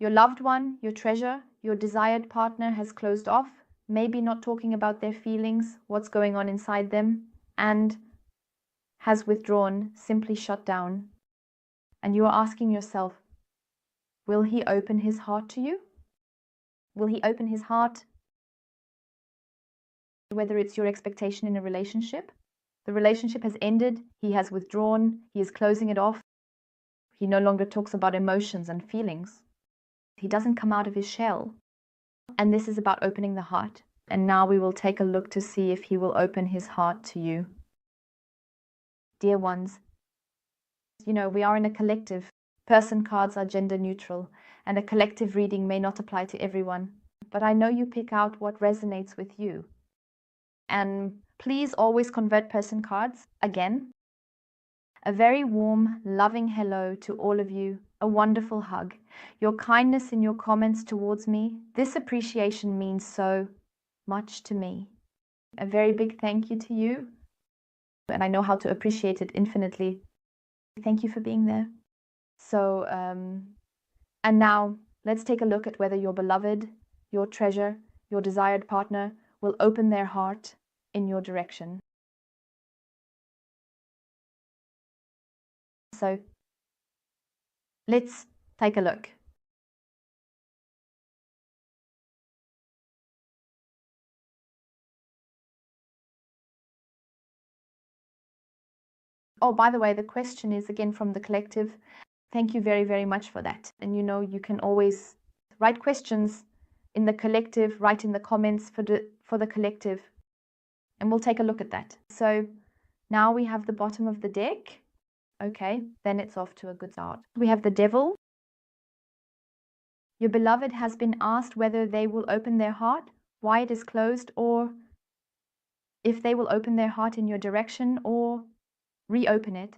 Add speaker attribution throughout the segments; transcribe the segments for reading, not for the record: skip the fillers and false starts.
Speaker 1: Your loved one, your treasure, your desired partner has closed off, maybe not talking about their feelings, what's going on inside them, and has withdrawn, simply shut down. And you are asking yourself, will he open his heart to you? Will he open his heart? Whether it's your expectation in a relationship, the relationship has ended, he has withdrawn, he is closing it off. He no longer talks about emotions and feelings. He doesn't come out of his shell. And this is about opening the heart. And now we will take a look to see if he will open his heart to you. Dear ones, we are in a collective. Person cards are gender neutral, and a collective reading may not apply to everyone. But I know you pick out what resonates with you. And please always convert person cards. Again, a very warm, loving hello to all of you. A wonderful hug. Your kindness in your comments towards me, this appreciation means so much to me. A very big thank you to you. And I know how to appreciate it infinitely. Thank you for being there. So, and now let's take a look at whether your beloved, your treasure, your desired partner will open their heart in your direction. So let's take a look. Oh, by the way, the question is again from the collective. Thank you very, very much for that. And you can always write questions in the collective, write in the comments for the collective, and we'll take a look at that. So now we have the bottom of the deck. Okay, then it's off to a good start. We have the Devil. Your beloved has been asked whether they will open their heart, why it is closed, or if they will open their heart in your direction or reopen it.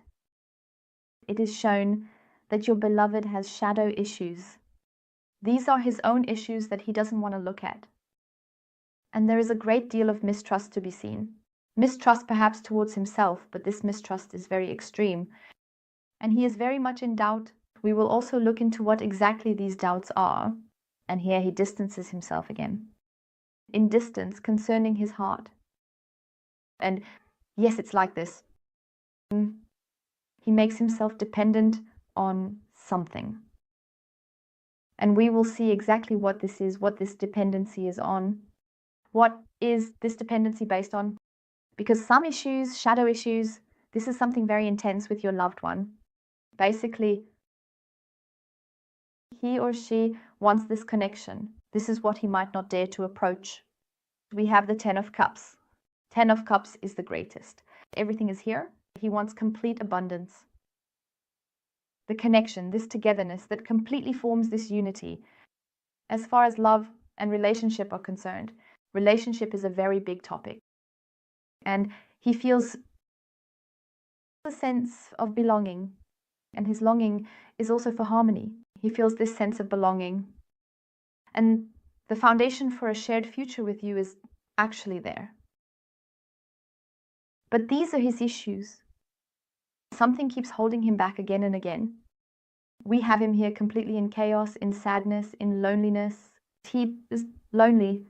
Speaker 1: It is shown that your beloved has shadow issues. These are his own issues that he doesn't want to look at. And there is a great deal of mistrust to be seen. Mistrust perhaps towards himself, but this mistrust is very extreme. And he is very much in doubt. We will also look into what exactly these doubts are. And here he distances himself again. In distance concerning his heart. And yes, it's like this. He makes himself dependent on something. And we will see exactly what this is, what this dependency is on. What is this dependency based on? Because some issues, shadow issues, this is something very intense with your loved one. Basically, he or she wants this connection. This is what he might not dare to approach. We have the Ten of Cups. Ten of Cups is the greatest. Everything is here. He wants complete abundance. The connection, this togetherness that completely forms this unity. As far as love and relationship are concerned, relationship is a very big topic. And he feels a sense of belonging. And his longing is also for harmony. He feels this sense of belonging. And the foundation for a shared future with you is actually there. But these are his issues. Something keeps holding him back again and again. We have him here completely in chaos, in sadness, in loneliness. He is lonely.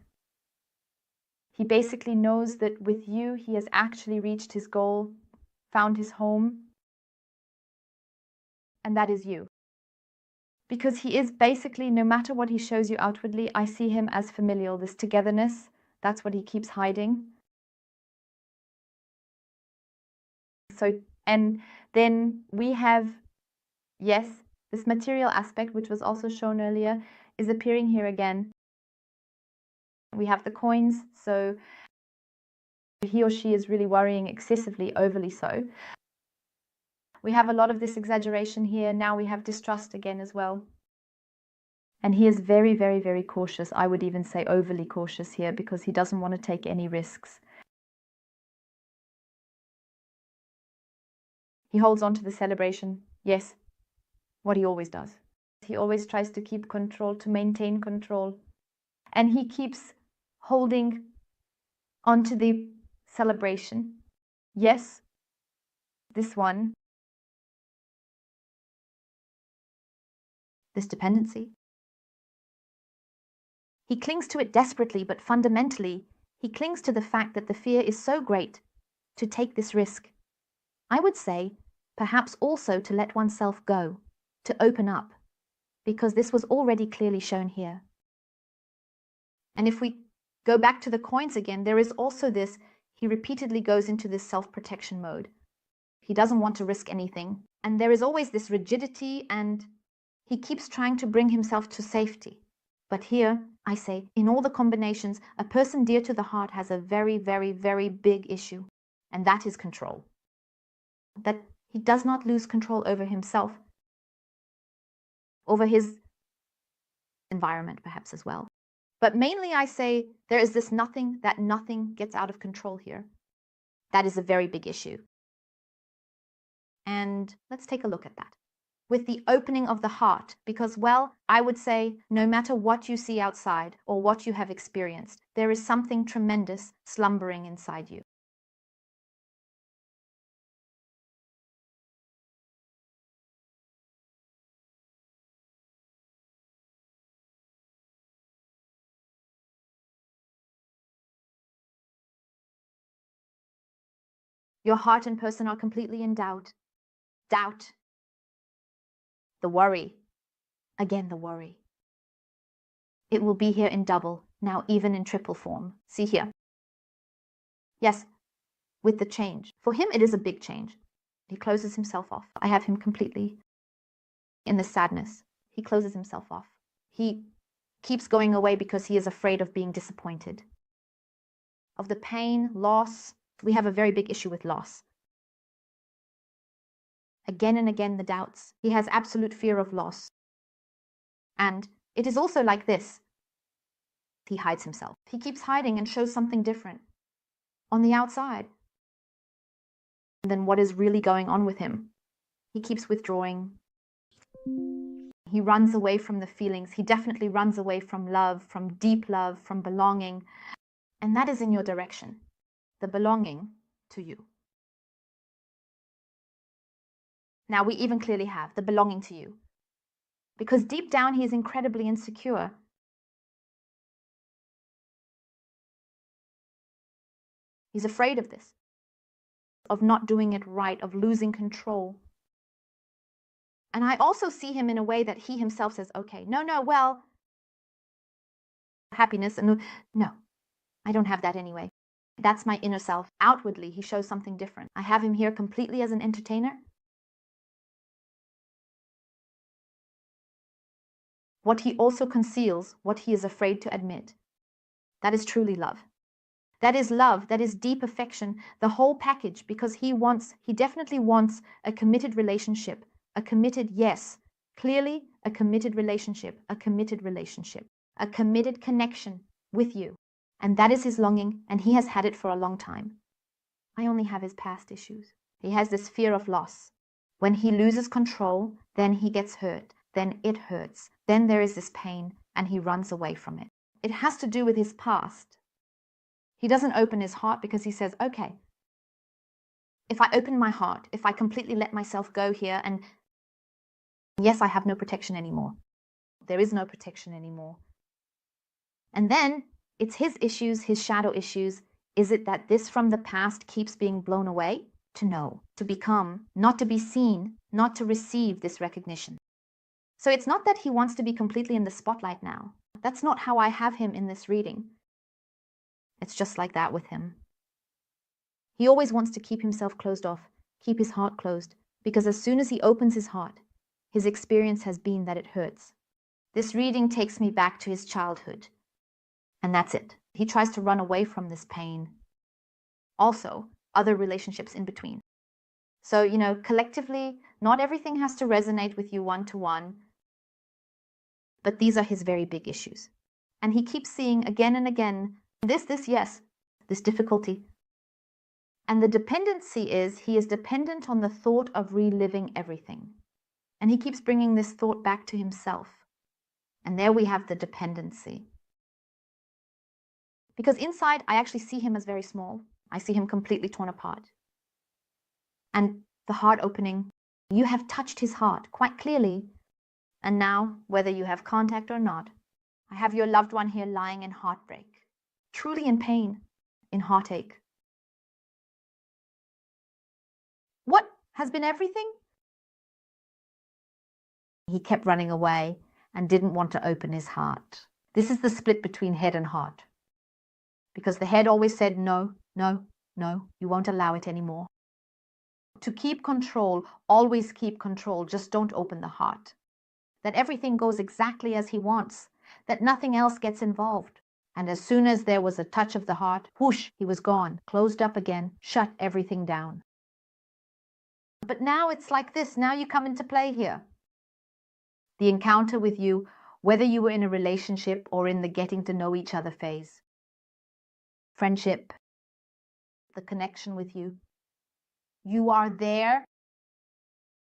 Speaker 1: He basically knows that with you, he has actually reached his goal, found his home, and that is you. Because he is basically, no matter what he shows you outwardly, I see him as familial, this togetherness, that's what he keeps hiding. So, and then we have, yes, this material aspect, which was also shown earlier, is appearing here again. We have the coins, so he or she is really worrying excessively, overly so. We have a lot of this exaggeration here. Now we have distrust again as well. And he is very, very, very cautious. I would even say overly cautious here because he doesn't want to take any risks. He holds on to the celebration. Yes, what he always does. He always tries to keep control, to maintain control. And he keeps holding onto the celebration. Yes, this one. This dependency. He clings to it desperately, but fundamentally, he clings to the fact that the fear is so great to take this risk. I would say, perhaps also to let oneself go, to open up, because this was already clearly shown here. And if we go back to the coins again, there is also this, he repeatedly goes into this self-protection mode. He doesn't want to risk anything. And there is always this rigidity, and he keeps trying to bring himself to safety. But here, I say, in all the combinations, a person dear to the heart has a very, very, very big issue, and that is control. That he does not lose control over himself, over his environment perhaps as well. But mainly I say there is this nothing, that nothing gets out of control here. That is a very big issue. And let's take a look at that. With the opening of the heart, because, well, I would say no matter what you see outside or what you have experienced, there is something tremendous slumbering inside you. Your heart and person are completely in doubt. Doubt. The worry. Again, the worry. It will be here in double, now even in triple form. See here. Yes, with the change. For him, it is a big change. He closes himself off. I have him completely in the sadness. He closes himself off. He keeps going away because he is afraid of being disappointed. Of the pain, loss. We have a very big issue with loss. Again and again, the doubts. He has absolute fear of loss. And it is also like this. He hides himself. He keeps hiding and shows something different on the outside than what is really going on with him. He keeps withdrawing. He runs away from the feelings. He definitely runs away from love, from deep love, from belonging. And that is in your direction, the belonging to you. Now we even clearly have the belonging to you. Because deep down he is incredibly insecure. He's afraid of this, of not doing it right, of losing control. And I also see him in a way that he himself says, okay, no, well, happiness, and no, I don't have that anyway. That's my inner self. Outwardly, he shows something different. I have him here completely as an entertainer. What he also conceals, what he is afraid to admit. That is truly love. That is love, that is deep affection, the whole package, because he definitely wants a committed relationship, a committed, yes, clearly a committed relationship, a committed connection with you. And that is his longing, and he has had it for a long time. I only have his past issues. He has this fear of loss. When he loses control, then he gets hurt, then it hurts, then there is this pain, and he runs away from it. It has to do with his past. He doesn't open his heart because he says, okay, if I open my heart, if I completely let myself go here, and yes, I have no protection anymore. There is no protection anymore. And then it's his issues, his shadow issues. Is it that this from the past keeps being blown away? To know, to become, not to be seen, not to receive this recognition. So it's not that he wants to be completely in the spotlight now. That's not how I have him in this reading. It's just like that with him. He always wants to keep himself closed off, keep his heart closed, because as soon as he opens his heart, his experience has been that it hurts. This reading takes me back to his childhood. And that's it. He tries to run away from this pain. Also, other relationships in between. So, collectively, not everything has to resonate with you one-to-one, but these are his very big issues. And he keeps seeing again and again, this difficulty. And the dependency is, he is dependent on the thought of reliving everything. And he keeps bringing this thought back to himself. And there we have the dependency. Because inside, I actually see him as very small. I see him completely torn apart. And the heart opening, you have touched his heart quite clearly. And now, whether you have contact or not, I have your loved one here lying in heartbreak, truly in pain, in heartache. What has been everything? He kept running away and didn't want to open his heart. This is the split between head and heart. Because the head always said, no, no, no, you won't allow it anymore. To keep control, always keep control, just don't open the heart. That everything goes exactly as he wants, that nothing else gets involved. And as soon as there was a touch of the heart, whoosh, he was gone, closed up again, shut everything down. But now it's like this, now you come into play here. The encounter with you, whether you were in a relationship or in the getting to know each other phase. Friendship, the connection with you. You are there,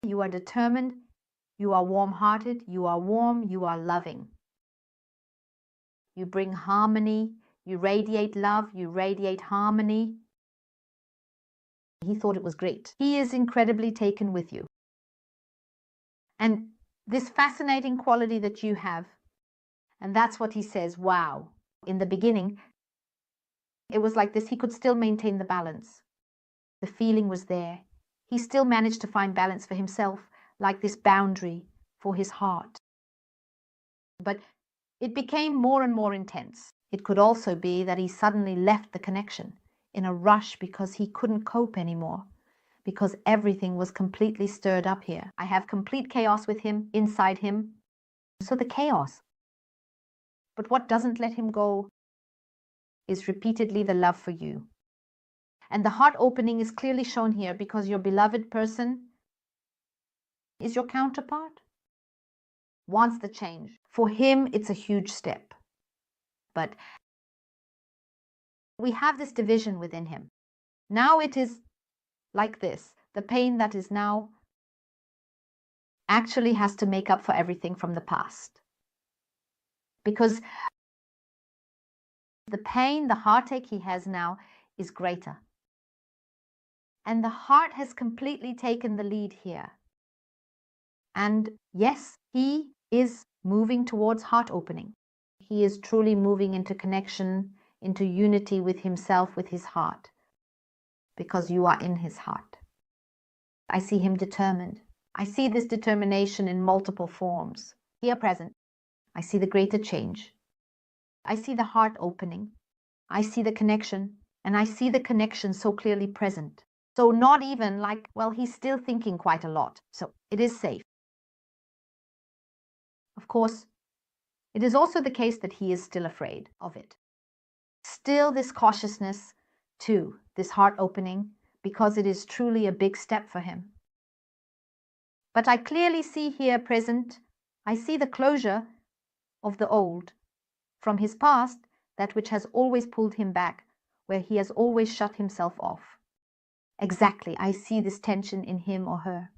Speaker 1: you are determined, you are warm-hearted, you are warm, you are loving. You bring harmony, you radiate love, you radiate harmony. He thought it was great. He is incredibly taken with you. And this fascinating quality that you have, and that's what he says, wow. In the beginning, it was like this, he could still maintain the balance. The feeling was there. He still managed to find balance for himself, like this boundary for his heart. But it became more and more intense. It could also be that he suddenly left the connection in a rush because he couldn't cope anymore, because everything was completely stirred up here. I have complete chaos with him, inside him. So the chaos. But what doesn't let him go is repeatedly the love for you. And the heart opening is clearly shown here because your beloved person is your counterpart, wants the change. For him, it's a huge step. But we have this division within him. Now it is like this. The pain that is now actually has to make up for everything from the past. Because the pain, the heartache he has now is greater. And the heart has completely taken the lead here. And yes, he is moving towards heart opening. He is truly moving into connection, into unity with himself, with his heart, because you are in his heart. I see him determined. I see this determination in multiple forms. Here present, I see the greater change. I see the heart opening. I see the connection, and I see the connection so clearly present. So not even like, well, he's still thinking quite a lot, so it is safe. Of course, it is also the case that he is still afraid of it. Still this cautiousness too, this heart opening, because it is truly a big step for him. But I clearly see here present, I see the closure of the old, from his past, that which has always pulled him back, where he has always shut himself off. Exactly, I see this tension in him or her.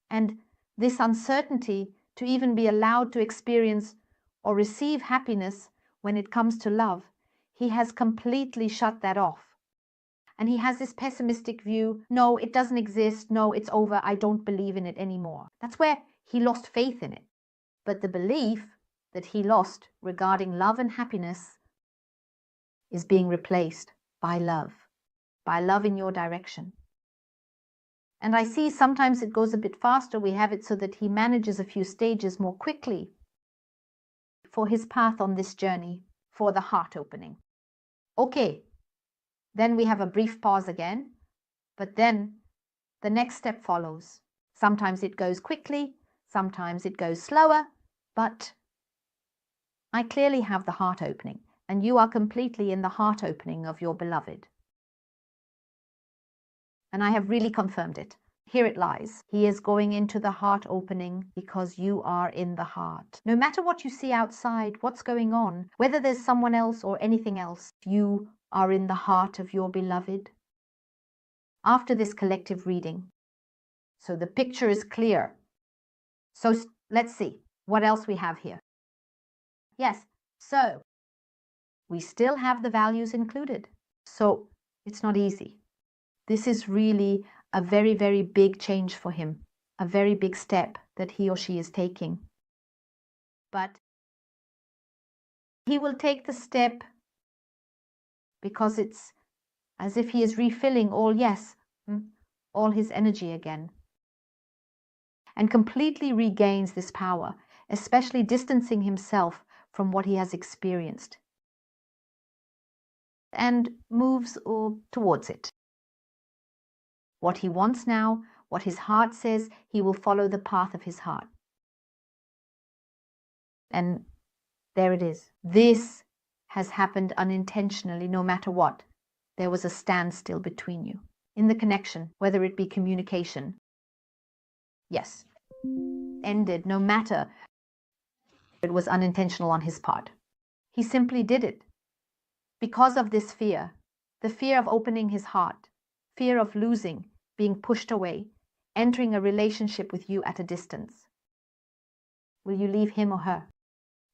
Speaker 1: And this uncertainty to even be allowed to experience or receive happiness when it comes to love, he has completely shut that off. And he has this pessimistic view, no, it doesn't exist, no, it's over, I don't believe in it anymore. That's where he lost faith in it. But the belief that he lost regarding love and happiness is being replaced by love in your direction. And I see sometimes it goes a bit faster. We have it so that he manages a few stages more quickly for his path on this journey, for the heart opening. Okay, then we have a brief pause again, but then the next step follows. Sometimes it goes quickly, sometimes it goes slower, but I clearly have the heart opening, and you are completely in the heart opening of your beloved. And I have really confirmed it. Here it lies. He is going into the heart opening because you are in the heart. No matter what you see outside, what's going on, whether there's someone else or anything else, you are in the heart of your beloved. After this collective reading, so the picture is clear. So let's see what else we have here. Yes, so we still have the values included. So it's not easy. This is really a very, very big change for him, a very big step that he or she is taking. But He will take the step because it's as if he is refilling all his energy again, and completely regains this power, especially distancing himself from what he has experienced, and moves towards it. What he wants now, what his heart says, he will follow the path of his heart. And there it is. This has happened unintentionally, no matter what. There was a standstill between you in the connection, whether it be communication. Yes, ended, no matter it was unintentional on his part. He simply did it because of this fear, the fear of opening his heart, fear of losing, being pushed away, entering a relationship with you at a distance. Will you leave him or her?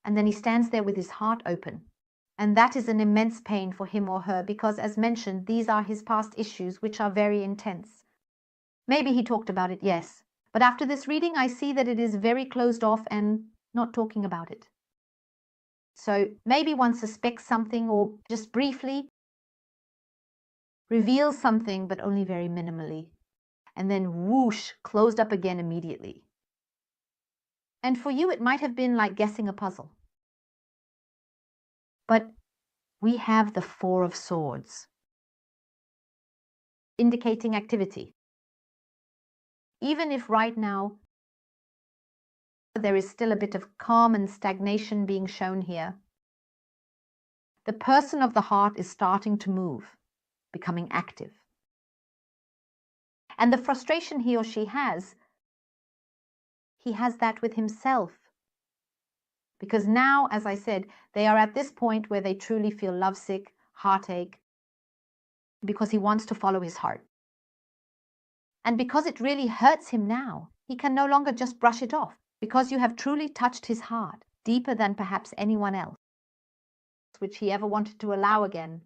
Speaker 1: And then he stands there with his heart open. And that is an immense pain for him or her because, as mentioned, these are his past issues, which are very intense. Maybe he talked about it, yes. But after this reading, I see that it is very closed off and not talking about it. So maybe one suspects something or just briefly reveals something, but only very minimally. And then whoosh, closed up again immediately. And for you, it might have been like guessing a puzzle. But we have the Four of Swords, indicating activity. Even if right now there is still a bit of calm and stagnation being shown here, the person of the heart is starting to move, becoming active. And the frustration he or she has, he has that with himself. Because now, as I said, they are at this point where they truly feel lovesick, heartache, because he wants to follow his heart. And because it really hurts him now, he can no longer just brush it off, because you have truly touched his heart, deeper than perhaps anyone else, which he ever wanted to allow again.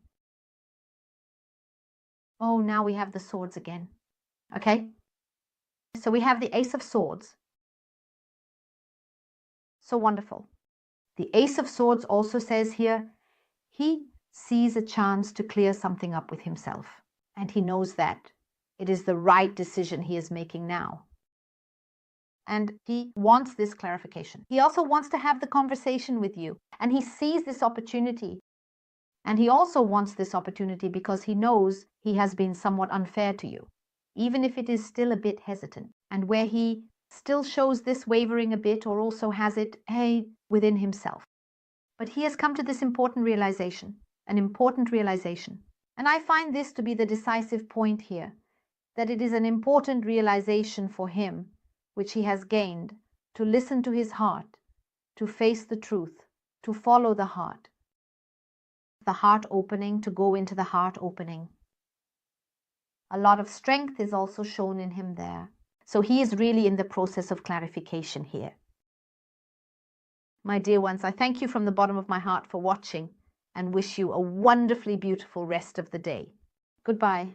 Speaker 1: Oh, now we have the swords again. Okay? So we have the Ace of Swords. So wonderful. The Ace of Swords also says here, he sees a chance to clear something up with himself. And he knows that it is the right decision he is making now. And he wants this clarification. He also wants to have the conversation with you. And he sees this opportunity. And he also wants this opportunity because he knows he has been somewhat unfair to you, even if it is still a bit hesitant. And where he still shows this wavering a bit, or also has it, within himself. But he has come to this important realization, an important realization. And I find this to be the decisive point here, that it is an important realization for him, which he has gained, to listen to his heart, to face the truth, to follow the heart opening, to go into the heart opening. A lot of strength is also shown in him there. So he is really in the process of clarification here. My dear ones, I thank you from the bottom of my heart for watching and wish you a wonderfully beautiful rest of the day. Goodbye.